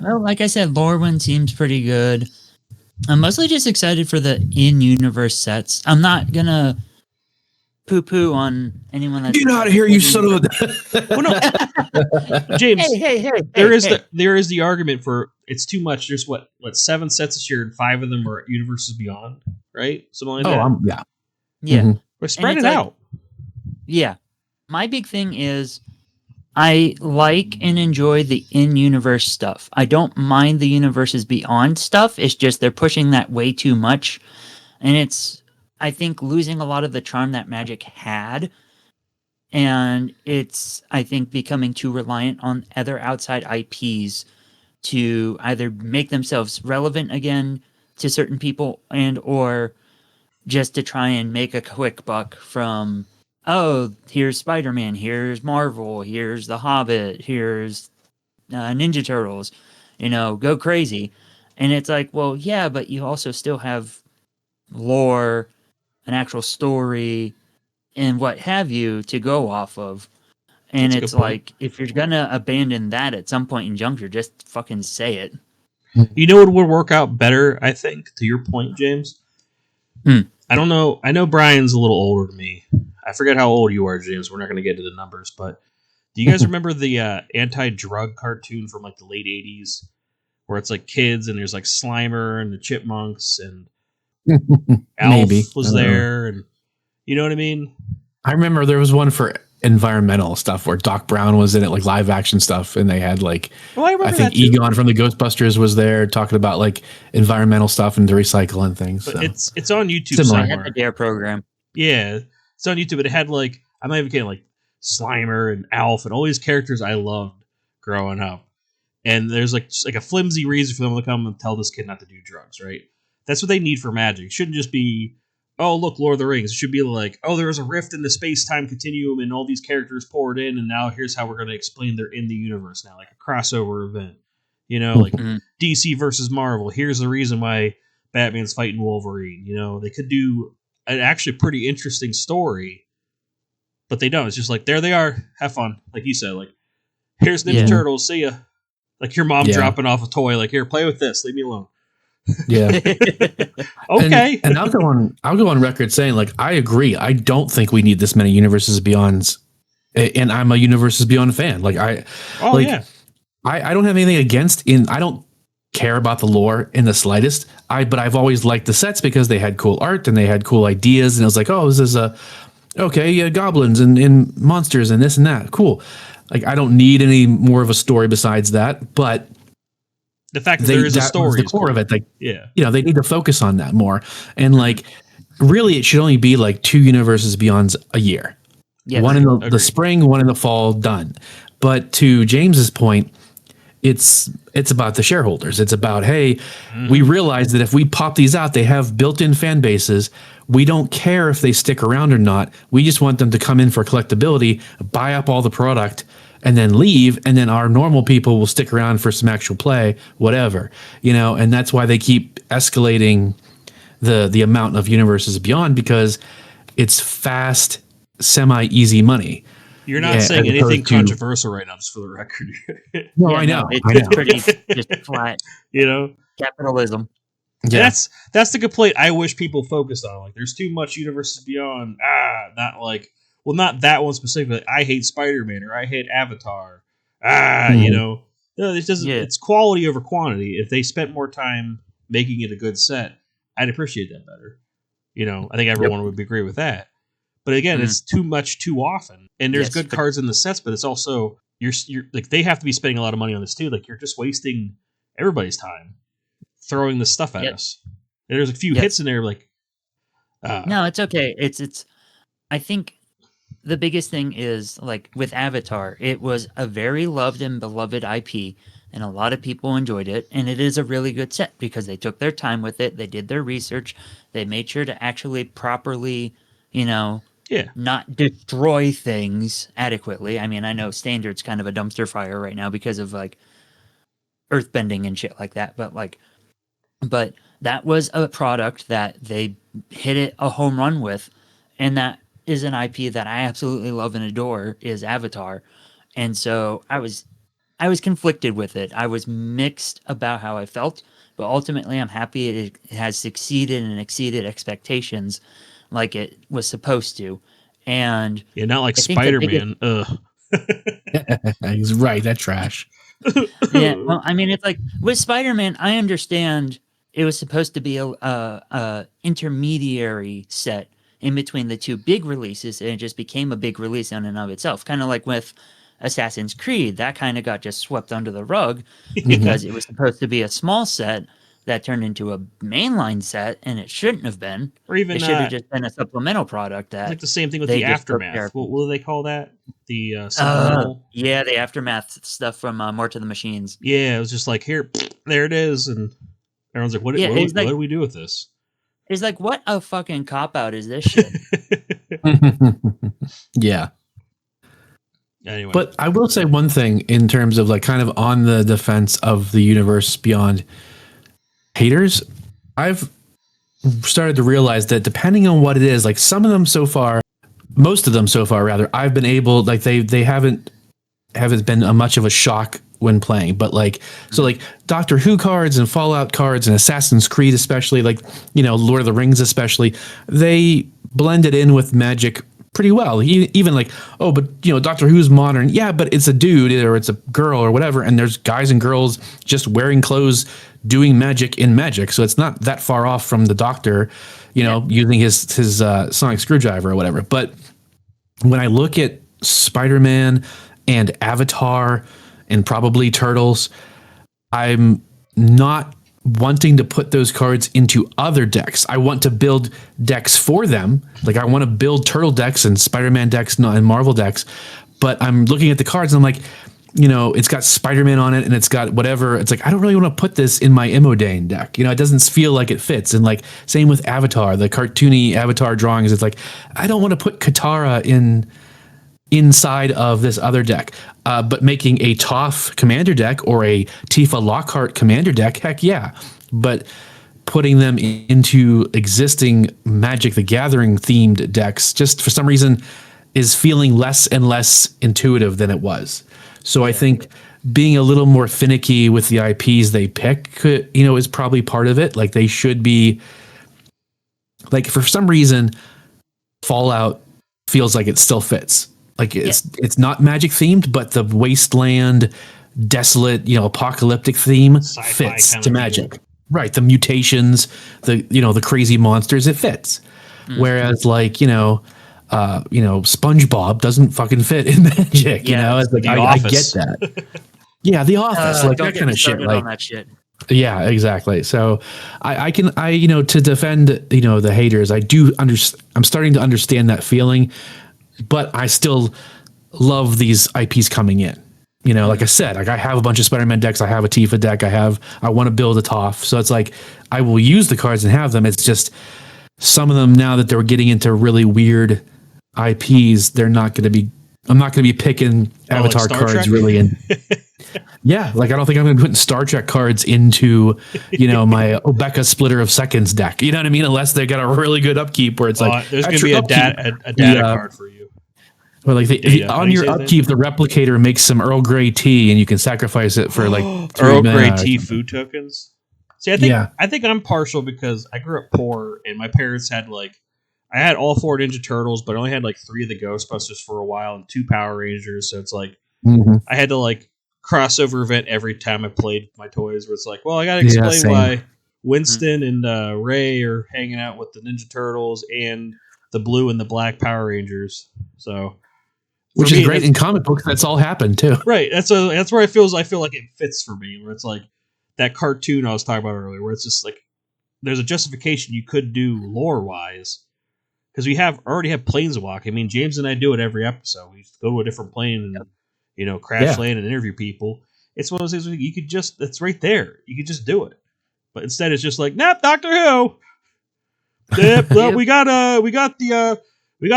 Well, like I said, Lorwyn seems pretty good. I'm mostly just excited for the in-universe sets. I'm not going to poo-poo on anyone that's... Get out of here, you son of a... Well, no. James, hey. There is the argument for it's too much. There's what 7 sets this year, and 5 of them are Universes Beyond, right? Something like that. Yeah. Mm-hmm. We're spread it out. Yeah. My big thing is I like and enjoy the in-universe stuff. I don't mind the Universes Beyond stuff. It's just they're pushing that way too much. And it's, I think, losing a lot of the charm that Magic had. And it's, I think, becoming too reliant on other outside IPs to either make themselves relevant again to certain people and or just to try and make a quick buck from... oh, here's Spider-Man, here's Marvel, here's The Hobbit, here's Ninja Turtles, go crazy. And it's like, well, yeah, but you also still have lore, an actual story, and what have you to go off of. And That's it's like, if you're going to abandon that at some point in juncture, just fucking say it. You know what would work out better, I think, to your point, James? I don't know. I know Brian's a little older than me. I forget how old you are, James. We're not going to get into the numbers, but do you guys remember the anti-drug cartoon from like the late 80s where it's like kids and there's like Slimer and the Chipmunks and Alf was there and you know what I mean? I remember there was one for environmental stuff where Doc Brown was in it, like live action stuff, and they had like I think Egon from the Ghostbusters was there talking about like environmental stuff and to recycle and things. But so. it's on YouTube Similar. somewhere. I had the DARE program. Yeah, it's on YouTube. But it had like I'm not even kidding, like Slimer and Alf and all these characters I loved growing up. And there's like a flimsy reason for them to come and tell this kid not to do drugs, right? That's what they need for Magic. It shouldn't just be, oh, look, Lord of the Rings. It should be like, oh, there was a rift in the space-time continuum and all these characters poured in, and now here's how we're going to explain they're in the universe now, like a crossover event. Like DC versus Marvel. Here's the reason why Batman's fighting Wolverine. They could do an actually pretty interesting story but they don't. It's just like, there they are, have fun. Like you said, like, here's Ninja Yeah. Turtles, see ya. Like your mom Yeah. dropping off a toy, like, here, play with this, leave me alone. Yeah. Okay. And I'll go on record saying, like, I agree. I don't think we need this many Universes Beyonds. And I'm a Universes Beyond fan. Like I don't have anything against I don't care about the lore in the slightest. But I've always liked the sets because they had cool art and they had cool ideas. And it was like, oh, this is goblins and monsters and this and that. Cool. Like, I don't need any more of a story besides that. But the fact that there is a story, the core of it. Like, yeah, they need to focus on that more. And like, really, it should only be like 2 Universes Beyonds a year. Yeah, One in the spring, one in the fall, done. But to James's point, it's about the shareholders. It's about, hey, we realize that if we pop these out, they have built-in fan bases. We don't care if they stick around or not. We just want them to come in for collectability, buy up all the product, and then leave. And then our normal people will stick around for some actual play, whatever, And that's why they keep escalating the amount of Universes Beyond, because it's fast, semi-easy money. you're not saying anything controversial right now, just for the record. No, Yeah, I know. It's pretty just flat capitalism. Yeah. That's the complaint I wish people focused on. Like, there's too much Universes Beyond. Not like, well, not that one specifically. I hate Spider-Man, or I hate Avatar. No, this doesn't. Yeah. It's quality over quantity. If they spent more time making it a good set, I'd appreciate that better. I think everyone would agree with that. But again, it's too much too often. And there's good cards in the sets, but it's also you're like, they have to be spending a lot of money on this too. Like, you're just wasting everybody's time throwing this stuff at us. And there's a few hits in there, like no, it's okay. It's I think the biggest thing is, like, with Avatar, it was a very loved and beloved IP, and a lot of people enjoyed it, and it is a really good set because they took their time with it, they did their research, they made sure to actually properly, not destroy things adequately. I mean, I know Standard's kind of a dumpster fire right now because of, like, earthbending and shit like that, but that was a product that they hit it a home run with, and that is an IP that I absolutely love and adore, is Avatar. And so I was conflicted with it. I was mixed about how I felt, but ultimately I'm happy it has succeeded and exceeded expectations like it was supposed to. And not like Spider-Man. He's right. That trash. Yeah, well, I mean, it's like with Spider-Man, I understand it was supposed to be a intermediary set in between the two big releases, and it just became a big release in and of itself. Kind of like with Assassin's Creed, that kind of got just swept under the rug because it was supposed to be a small set that turned into a mainline set, and it shouldn't have been. Or even it should have just been a supplemental product. That it's like the same thing with they the just took Aftermath. care of. What do they call that? The supplemental. Yeah, the Aftermath stuff from More to the Machines. Yeah, it was just like, here, there it is, and everyone's like, what do we do with this? It's like, what a fucking cop-out is this shit? Yeah. Anyway. But I will say one thing in terms of, like, kind of on the defense of the Universe Beyond haters. I've started to realize that depending on what it is, like, some of them so far, most of them so far, rather, I've been able, like, they haven't been much of a shock when playing, but like, so like Doctor Who cards and Fallout cards and Assassin's Creed, especially, like, Lord of the Rings, especially, they blended in with Magic pretty well. Even like, oh, but Doctor Who's modern. Yeah, but it's a dude or it's a girl or whatever. And there's guys and girls just wearing clothes, doing magic in Magic. So it's not that far off from the Doctor, using his sonic screwdriver or whatever. But when I look at Spider-Man and Avatar and probably Turtles, I'm not wanting to put those cards into other decks. I want to build decks for them. Like, I want to build Turtle decks and Spider-Man decks and Marvel decks. But I'm looking at the cards and I'm like, it's got Spider-Man on it and it's got whatever. It's like, I don't really want to put this in my Imodane deck. It doesn't feel like it fits. And like, same with Avatar, the cartoony Avatar drawings. It's like, I don't want to put Katara inside of this other deck, but making a Toph commander deck or a Tifa Lockhart commander deck, heck yeah. But putting them into existing Magic the Gathering themed decks, just for some reason, is feeling less and less intuitive than it was. So I think being a little more finicky with the IPs they pick, could, is probably part of it. Like they should be, like for some reason, Fallout feels like it still fits. Like it's not Magic themed, but the wasteland, desolate, apocalyptic theme Sci-fi fits kind to of Magic. feel. Right, the mutations, the crazy monsters, it fits. Whereas like SpongeBob doesn't fucking fit in Magic. It's like The I get Office. that. Yeah, The Office, like don't that get kind me of shit. started Like, on that shit. yeah, exactly. So I to defend the haters, I do understand. I'm starting to understand that feeling, but I still love these IPs coming in. Like I said, like I have a bunch of Spider-Man decks. I have a Tifa deck. I want to build a Toph. So it's like I will use the cards and have them. It's just some of them now that they're getting into really weird IPs. They're not going to be. I'm not going to be picking Avatar Star cards Trek? really in. Yeah, like I don't think I'm going to put Star Trek cards into my Obeka Splitter of Seconds deck. You know what I mean? Unless they got a really good upkeep where it's like There's going to extra be a upkeep. data card for you. Or like Yeah, on your upkeep, the replicator makes some Earl Grey tea, and you can sacrifice it for like Earl 3 Grey mana. tea food tokens. See, I think I'm partial because I grew up poor, and my parents had I had all 4 Ninja Turtles, but I only had 3 of the Ghostbusters for a while and 2 Power Rangers. So it's like I had to crossover event every time I played my toys. Where it's like, well, I got to explain same. why Winston and Ray are hanging out with the Ninja Turtles and the blue and the black Power Rangers. So. Which For is me, great in comic books. That's all happened too. Right. That's where I feel like it fits for me. Where it's like that cartoon I was talking about earlier, where it's just like there's a justification you could do lore wise because we already have Planeswalk. I mean, James and I do it every episode. We go to a different plane and crash land and interview people. It's one of those things where you could just it's right there. You could just do it. But instead, it's just like, nope, Doctor Who. Yep, well, we got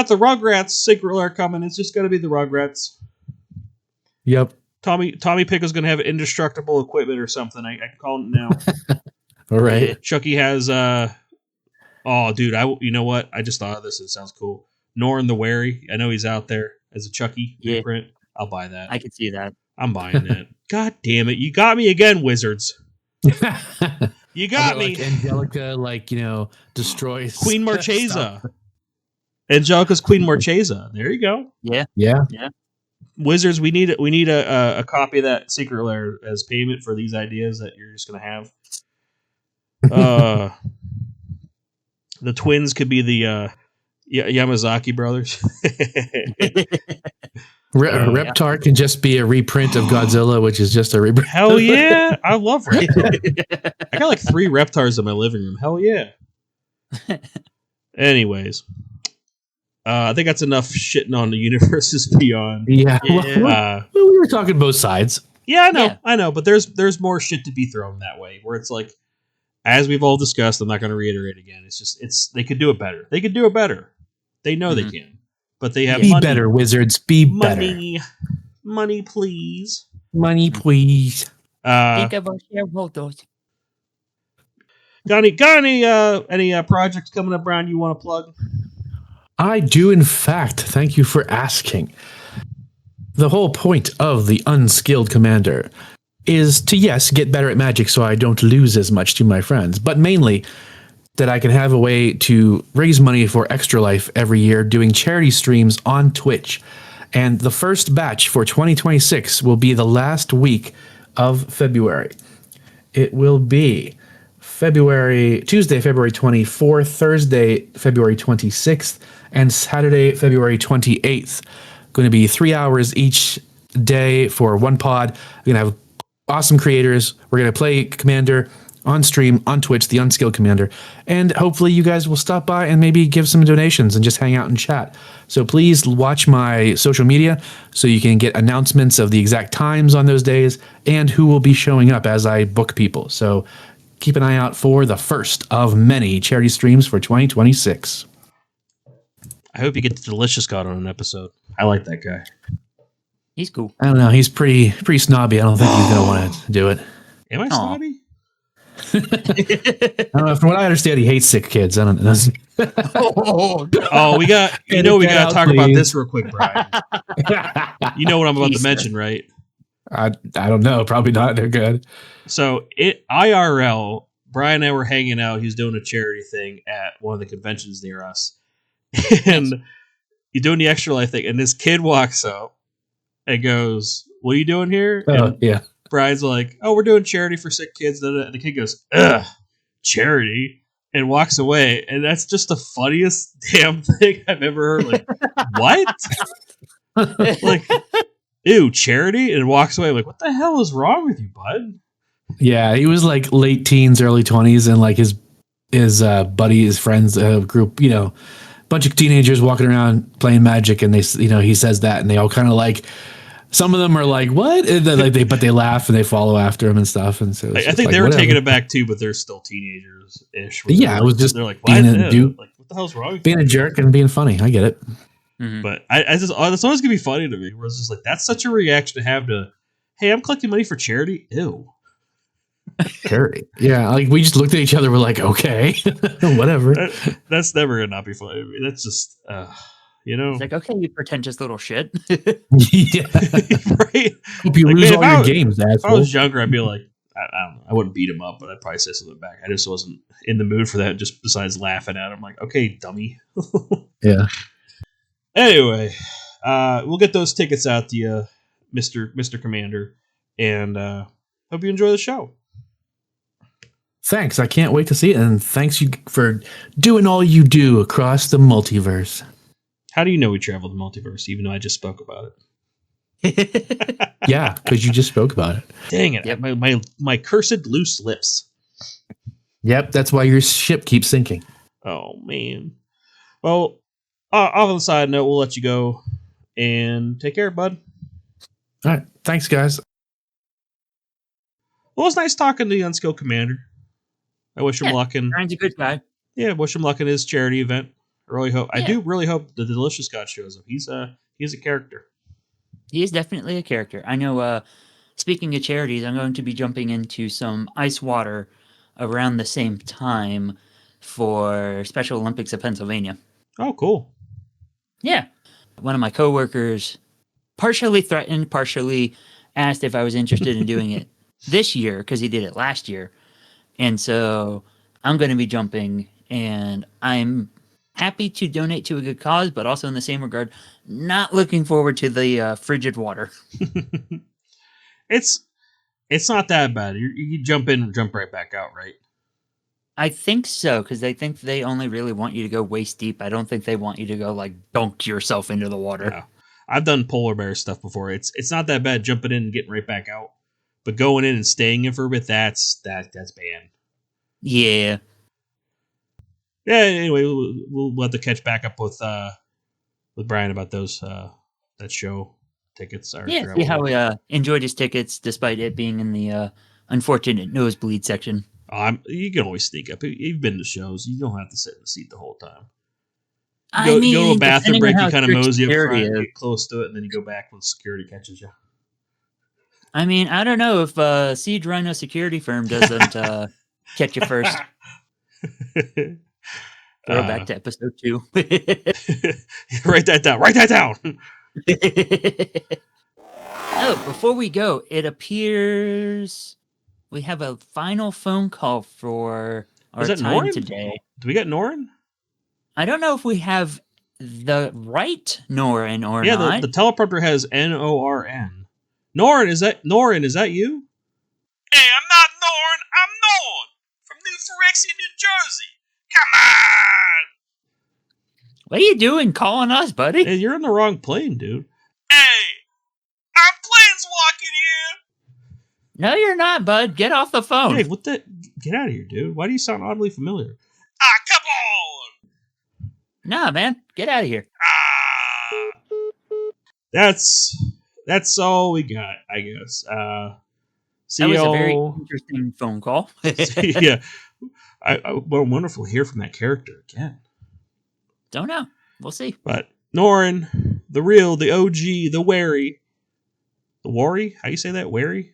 the Rugrats Secret Lair coming. It's just got to be the Rugrats. Yep. Tommy Pickle's going to have indestructible equipment or something. I can call it now. All right. Chucky has oh dude, you know what? I just thought of this. It sounds cool. Norn the Wary. I know he's out there as a Chucky reprint. I'll buy that. I can see that. I'm buying that. God damn it. You got me again, Wizards. You got me. Like Angelica, destroys Queen stuff. Marchesa. Angelica's Queen Marchesa. There you go. Yeah. Wizards, we need a copy of that Secret Lair as payment for these ideas that you're just gonna have. The twins could be the Yamazaki brothers. Reptar can just be a reprint of Godzilla, which is just a reprint. Hell yeah. I love Reptar. I got 3 Reptars in my living room. Hell yeah. Anyways. I think that's enough shitting on the universes beyond. Yeah. Well, we were talking both sides. Yeah, I know, but there's more shit to be thrown that way, where it's like, as we've all discussed, I'm not going to reiterate again. It's they could do it better. They could do it better. They know they can, but they have money. Better, Wizards. Be money, better. Money, please. Money, please. Think of our shareholders. Got any projects coming up, Brian? You want to plug? I do, in fact. Thank you for asking. The whole point of the Unskilled Commander is to, yes, get better at Magic so I don't lose as much to my friends, but mainly that I can have a way to raise money for Extra Life every year doing charity streams on Twitch. And the first batch for 2026 will be the last week of February. It will be Tuesday, February 24th, Thursday, February 26th, and Saturday, February 28th. Going to be 3 hours each day for one pod. We're going to have awesome creators. We're going to play Commander on stream, on Twitch, the Unskilled Commander. And hopefully you guys will stop by and maybe give some donations and just hang out and chat. So please watch my social media so you can get announcements of the exact times on those days and who will be showing up as I book people. So keep an eye out for the first of many charity streams for 2026. I hope you get the Delicious God on an episode. I like that guy. He's cool. I don't know. He's pretty snobby. I don't think he's going to want to do it. Am I snobby? I don't know. From what I understand, he hates sick kids. I don't know. Oh, we got we Edit that got to out, talk about please. this real quick, Brian. You know what I'm about to Jeez, mention, right? I don't know. Probably not. They're good. So IRL, Brian and I were hanging out. He was doing a charity thing at one of the conventions near us, and he's doing the extra life thing. And this kid walks up and goes, "What are you doing here?" And Yeah. Brian's like, "Oh, we're doing charity for sick kids." And the kid goes, "Ugh, charity," and walks away. And that's just the funniest damn thing I've ever heard. Like, what? Like, ew, charity? And walks away. Like, what the hell is wrong with you, bud? Yeah, he was like late teens, early 20s, and like his buddy, his friends group, bunch of teenagers walking around playing Magic, and they, he says that, and they all kind of like, some of them are like, what? And then, but they laugh and they follow after him and stuff, and so I think they were taking it back too, but they're still teenagers ish. Yeah, it was just they're like, being what? a dude, Like, what the hell's wrong with being you? a jerk and being funny. I get it. Mhm. But I just that's always gonna be funny to me. Where it's just like that's such a reaction to have to. Hey, I'm collecting money for charity. Ew. Charity. Yeah, like we just looked at each other. We're like, okay, whatever. That's never gonna not be funny. I mean, that's just It's like, okay, you pretentious little shit. Yeah. right. Hope you Like, lose man, all your games, If I asshole. was younger, I'd be like, I don't know. I wouldn't beat him up, but I'd probably say something back. I just wasn't in the mood for that. Just besides laughing at him, like, okay, dummy. Yeah. Anyway, we'll get those tickets out to you, Mr. Commander, and hope you enjoy the show. Thanks. I can't wait to see it, and thanks you for doing all you do across the multiverse. How do you know we traveled the multiverse, even though I just spoke about it? Yeah, because you just spoke about it. Dang it! Yep. My cursed loose lips. Yep, that's why your ship keeps sinking. Oh man. Well, off on the side note, we'll let you go and take care, bud. All right. Thanks, guys. Well, it was nice talking to the Unskilled Commander. I wish him Yeah. luck in Brian's a good guy. wish him luck in his charity event. I Yeah. do really hope the Delicious God shows up. He's a character. He is definitely a character. I know, speaking of charities, I'm going to be jumping into some ice water around the same time for Special Olympics of Pennsylvania. Oh, cool. Yeah. One of my coworkers partially threatened, partially asked if I was interested in doing it this year because he did it last year. And so I'm going to be jumping, and I'm happy to donate to a good cause, but also in the same regard, not looking forward to the frigid water. It's not that bad. You jump in and jump right back out, right? I think so, because I think they only really want you to go waist deep. I don't think they want you to go like dunk yourself into the water. Yeah. I've done polar bear stuff before. It's not that bad jumping in and getting right back out. But going in and staying in for a bit, that's banned. Yeah. Yeah, anyway, we'll have to catch back up with Brian about those that show tickets. Yeah, see how he enjoyed his tickets despite it being in the unfortunate nosebleed section. You can always sneak up. You've been to shows. You don't have to sit in the seat the whole time. I Go mean, to a bathroom depending break, on you how kind of strict mosey up security front, is. get close to it, and then you go back when security catches you. I mean, I don't know if Siege Rhino security firm doesn't catch you first. Back to episode 2. Write that down. Write that down. Oh, before we go, it appears we have a final phone call for our Is that time Norin? today. Do we get Norin? I don't know if we have the right Norin or Yeah, not. the teleprompter has Norn. Norin, is that you? Hey, I'm not Norin. I'm Norn from New Phyrexia, New Jersey. Come on. What are you doing calling us, buddy? Hey, you're on the wrong plane, dude. Hey, I'm Planeswalker here. No, you're not, bud. Get off the phone. Hey, what the? Get out of here, dude. Why do you sound oddly familiar? Ah, come on. Nah, man. Get out of here. That's all we got, I guess. See That was y'all. a very interesting phone call. Yeah. Well, wonderful to hear from that character again. Don't know. We'll see. But Norin, the real, the OG, the wary. The Wary? How you say that? Wary?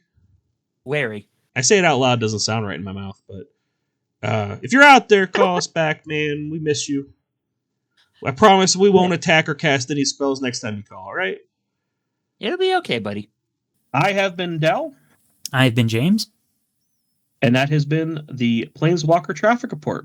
Wary. I say it out loud, doesn't sound right in my mouth, but if you're out there, call us back, man. We miss you. I promise we won't attack or cast any spells next time you call, all right? It'll be okay, buddy. I have been Dell, I've been James. and that has been the Planeswalker Traffic Report.